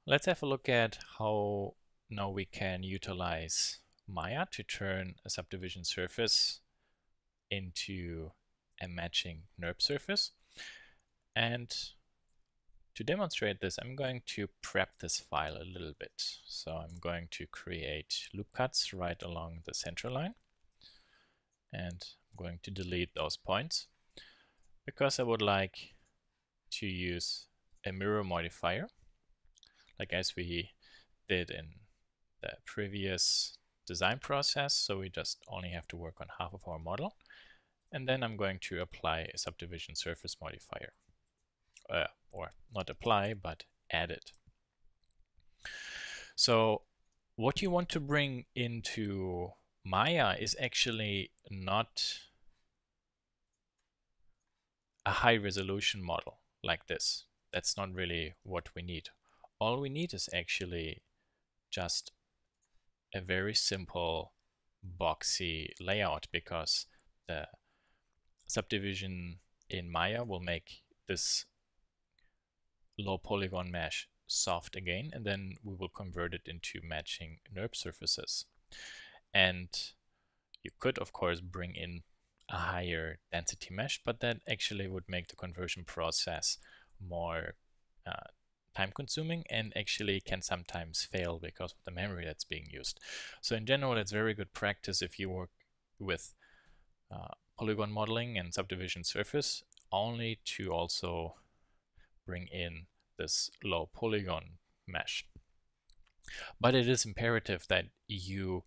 Let's have a look at how now we can utilize Maya to turn a subdivision surface into a matching NURBS surface. And to demonstrate this, I'm going to prep this file a little bit. So I'm going to create loop cuts right along the center line. And I'm going to delete those points because I would like to use a mirror modifier, like as we did in the previous design process. So we just only have to work on half of our model. And then I'm going to apply a subdivision surface modifier. Or not apply, but add it. So what you want to bring into Maya is actually not a high resolution model like this. That's not really what we need. All we need is actually just a very simple boxy layout, because the subdivision in Maya will make this low polygon mesh soft again, and then we will convert it into matching NURBS surfaces. And you could, of course, bring in a higher density mesh, but that actually would make the conversion process more time consuming and actually can sometimes fail because of the memory that's being used. So in general, it's very good practice if you work with polygon modeling and subdivision surface only to also bring in this low polygon mesh. But it is imperative that you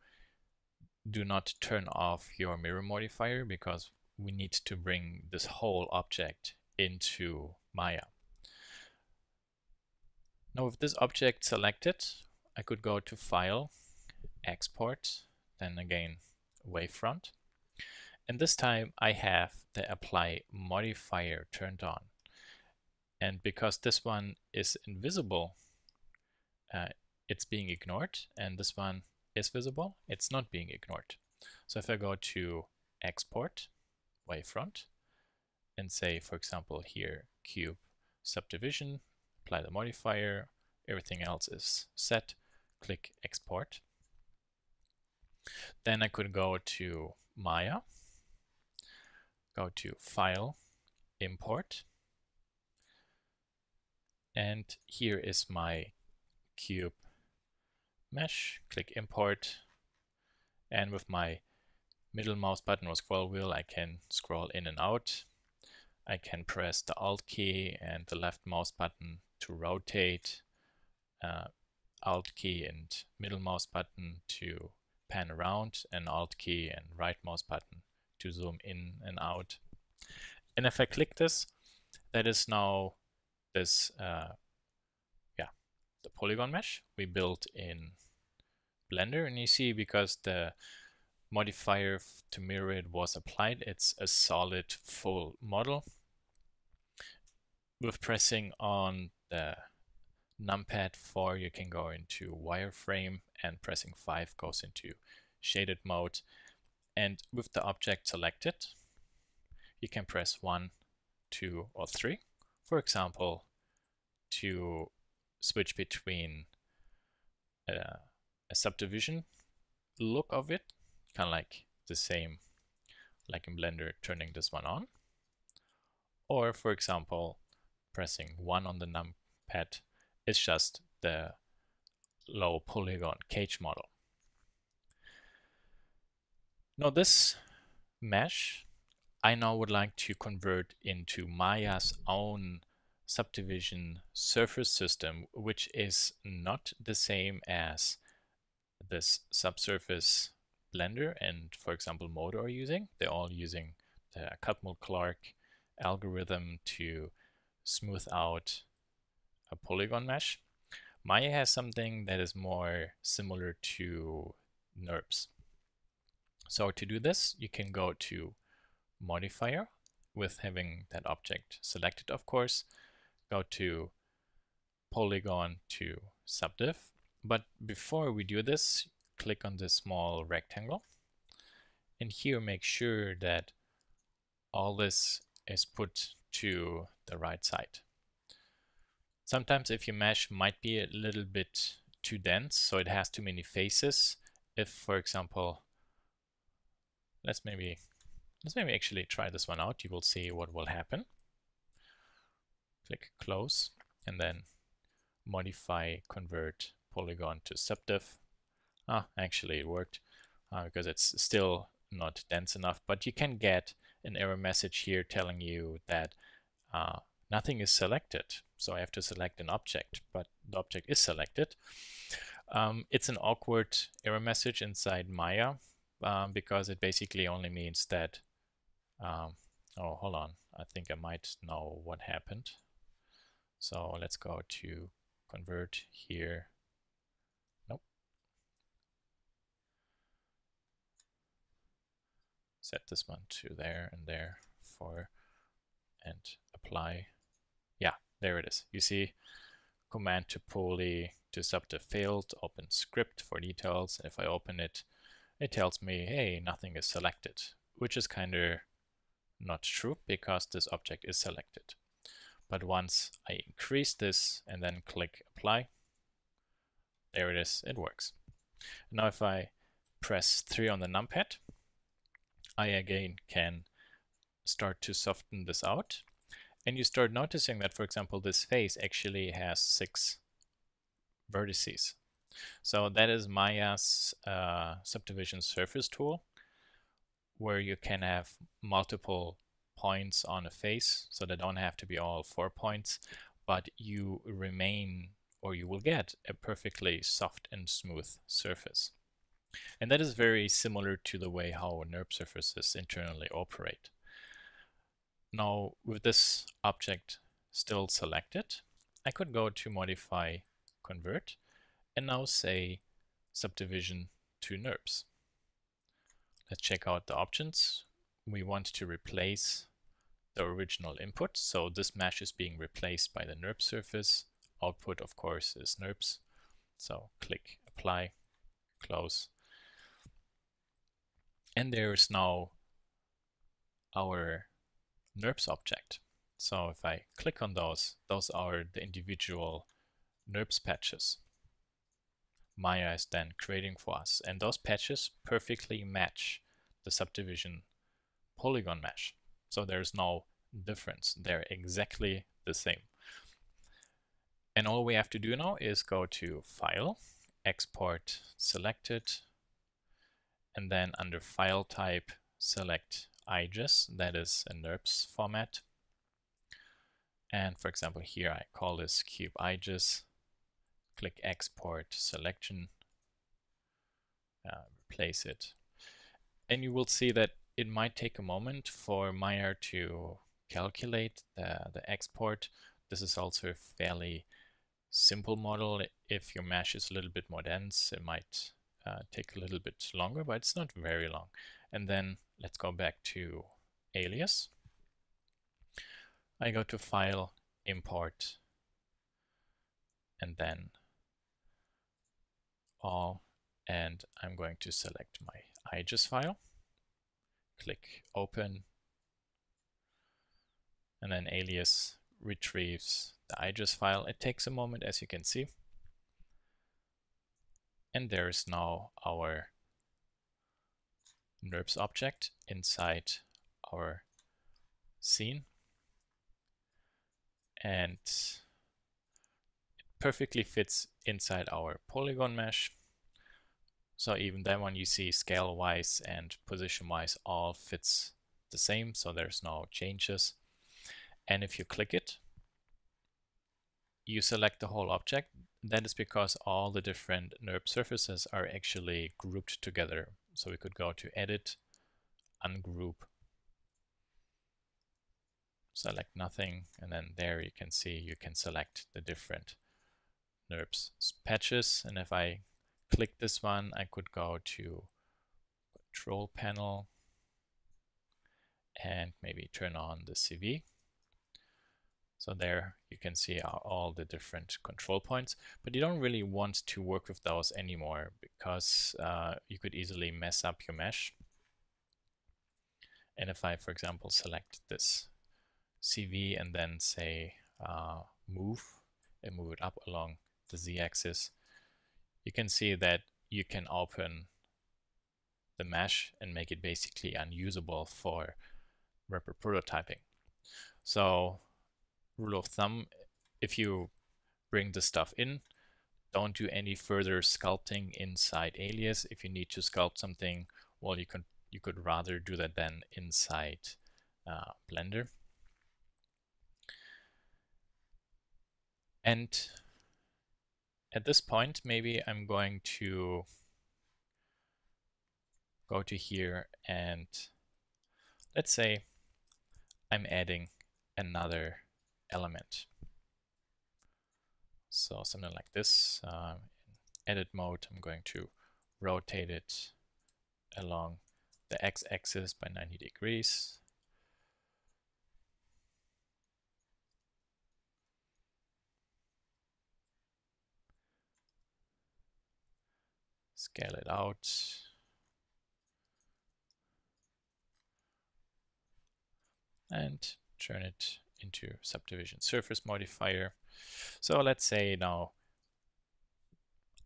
do not turn off your mirror modifier, because we need to bring this whole object into Maya. Now with this object selected, I could go to File, Export, then again Wavefront. And this time I have the Apply modifier turned on. And because this one is invisible, it's being ignored, and this one is visible, it's not being ignored. So if I go to Export, Wavefront, and say, for example, here, Cube Subdivision, apply the modifier, everything else is set, click Export. Then I could go to Maya, go to File, Import, and here is my cube mesh, click Import, and with my middle mouse button or scroll wheel I can scroll in and out. I can press the Alt key and the left mouse button to rotate, Alt key and middle mouse button to pan around, and Alt key and right mouse button to zoom in and out. And if I click this, that is now this the polygon mesh we built in Blender. And you see, because the modifier to mirror it was applied, it's a solid full model. With pressing on the numpad 4, you can go into wireframe, and pressing 5 goes into shaded mode. And with the object selected, you can press 1, 2, or 3, for example, to switch between a subdivision look of it, kind of like the same like in Blender, turning this one on, or for example pressing 1 on the numpad is just the low polygon cage model. Now this mesh I now would like to convert into Maya's own subdivision surface system, which is not the same as this subsurface Blender and, for example, Modo are using. They're all using the Catmull-Clark algorithm to smooth out a polygon mesh. Maya has something that is more similar to NURBS. So to do this, you can go to Modifier, with having that object selected, of course, go to Polygon to Subdiv. But before we do this, click on this small rectangle, and here make sure that all this is put to the right side. Sometimes if your mesh might be a little bit too dense, so it has too many faces. If, for example, let's maybe actually try this one out. You will see what will happen. Click close and then modify convert polygon to subdiv. Actually it worked because it's still not dense enough, but you can get an error message here telling you that nothing is selected. So I have to select an object, but the object is selected. It's an awkward error message inside Maya because it basically only means that oh, hold on. I think I might know what happened. So let's go to convert here. Nope. Set this one to there and there and apply. Yeah, there it is. You see command to poly to subdiv failed, open script for details. If I open it, it tells me, hey, nothing is selected, which is kind of not true because this object is selected. But once I increase this and then click apply, there it is, it works. Now if I press 3 on the numpad, I again can start to soften this out. And you start noticing that, for example, this face actually has 6 vertices. So that is Maya's subdivision surface tool, where you can have multiple points on a face, so they don't have to be all 4 points, but you remain, or you will get, a perfectly soft and smooth surface. And that is very similar to the way how NURBS surfaces internally operate. Now, with this object still selected, I could go to modify convert and now say subdivision to NURBS. Let's check out the options. We want to replace the original input, so this mesh is being replaced by the NURBS surface. Output, of course, is NURBS. So click apply, close. And there is now our NURBS object. So if I click on those are the individual NURBS patches Maya is then creating for us. And those patches perfectly match the subdivision polygon mesh. So there's no difference. They're exactly the same. And all we have to do now is go to File, Export Selected, and then under File Type, select IGES, that is a NURBS format. And for example, here I call this cube IGES, click Export Selection, replace it. And you will see that it might take a moment for Maya to calculate the export. This is also a fairly simple model. If your mesh is a little bit more dense, it might take a little bit longer, but it's not very long. And then let's go back to Alias. I go to File, Import, and then All, and I'm going to select my IGES file. Click Open, and then Alias retrieves the IGES file. It takes a moment, as you can see. And there is now our NURBS object inside our scene. And it perfectly fits inside our polygon mesh. So even that one you see scale-wise and position-wise all fits the same, so there's no changes. And if you click it, you select the whole object. That is because all the different NURBS surfaces are actually grouped together. So we could go to Edit, Ungroup, select nothing, and then there you can see you can select the different NURBS patches. And if I click this one, I could go to Control Panel and maybe turn on the CV. So there you can see all the different control points, but you don't really want to work with those anymore because you could easily mess up your mesh. And if I, for example, select this CV and then say move, and move it up along the z-axis, you can see that you can open the mesh and make it basically unusable for rapid prototyping. So rule of thumb, if you bring the stuff in, don't do any further sculpting inside Alias. If you need to sculpt something, well, you could rather do that then inside Blender. And at this point, maybe I'm going to go to here, and let's say I'm adding another element. So something like this. In edit mode, I'm going to rotate it along the x-axis by 90 degrees. Scale it out. And turn it into subdivision surface modifier. So let's say now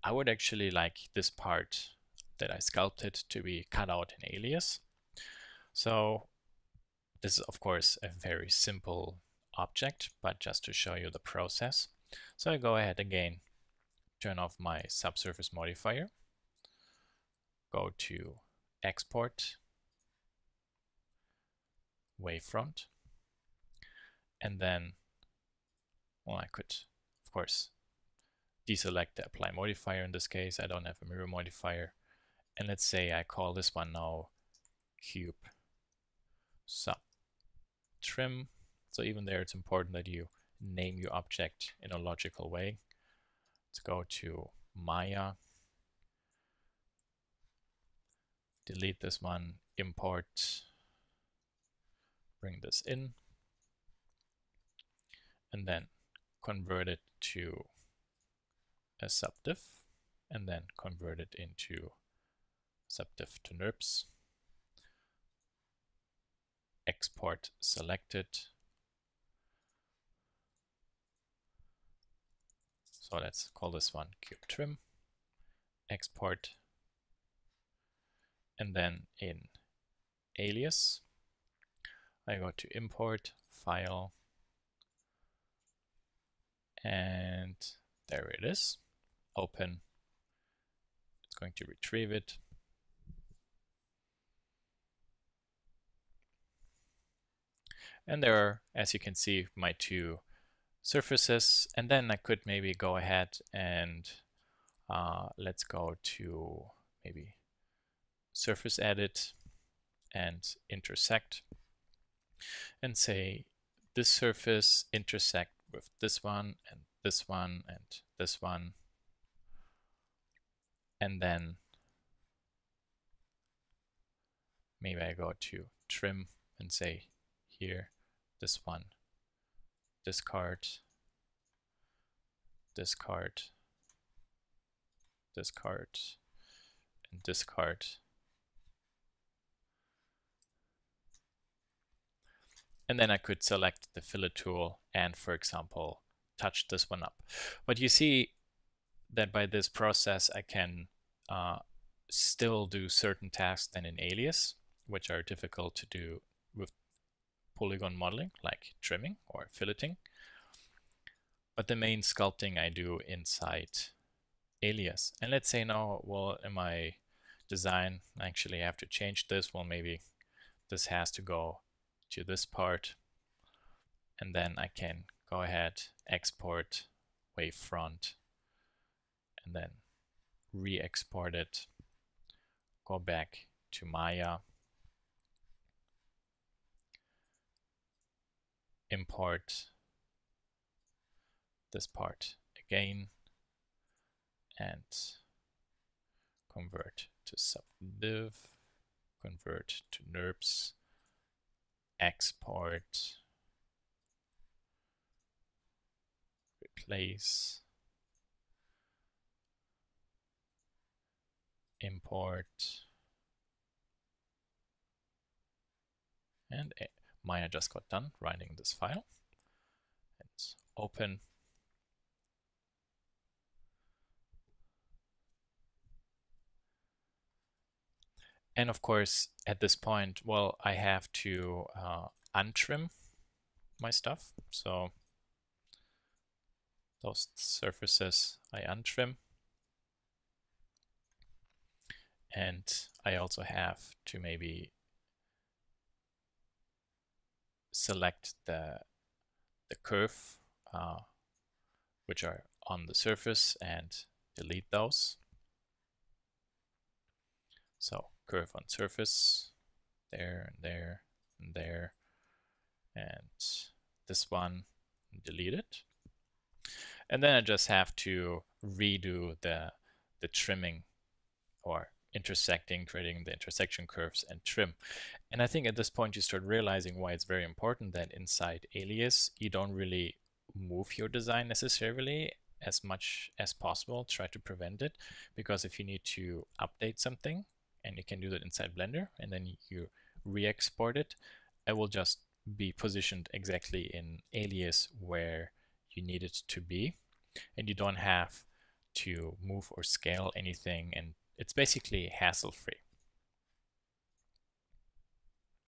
I would actually like this part that I sculpted to be cut out in Alias. So this is of course a very simple object, but just to show you the process. So I go ahead again, turn off my subsurface modifier, go to export, wavefront, and then, well, I could of course deselect the apply modifier. In this case, I don't have a mirror modifier. And let's say I call this one now cube sub trim. So even there, it's important that you name your object in a logical way. Let's go to Maya, delete this one, import, bring this in, and then convert it to a subdiv, and then convert it into subdiv to NURBS. Export selected. So let's call this one cube trim. Export. And then in Alias, I go to import, file, and there it is. Open. It's going to retrieve it. And there are, as you can see, my two surfaces. And then I could maybe go ahead and let's go to maybe surface edit and intersect, and say this surface intersect with this one and this one and this one. And then maybe I go to trim and say here, this one, discard, discard, discard, and discard. And then I could select the fillet tool and, for example, touch this one up. But you see that by this process, I can still do certain tasks than in Alias, which are difficult to do with polygon modeling, like trimming or filleting. But the main sculpting I do inside Alias. And let's say now, well, in my design, I actually have to change this. Well, maybe this has to go to this part. And then I can go ahead, export wavefront, and then re-export it, go back to Maya, import this part again, and convert to Subdiv, convert to NURBS, export, replace, import, and Maya just got done writing this file. And open. And of course, at this point, well, I have to untrim my stuff. So those surfaces I untrim. And I also have to maybe select the curve which are on the surface and delete those. So curve on surface, there, and there, and there, and this one, delete it. And then I just have to redo the trimming or intersecting, creating the intersection curves and trim. And I think at this point you start realizing why it's very important that inside Alias you don't really move your design necessarily as much as possible. Try to prevent it, because if you need to update something, and you can do that inside Blender, and then you re-export it, it will just be positioned exactly in Alias where you need it to be, and you don't have to move or scale anything, and it's basically hassle-free.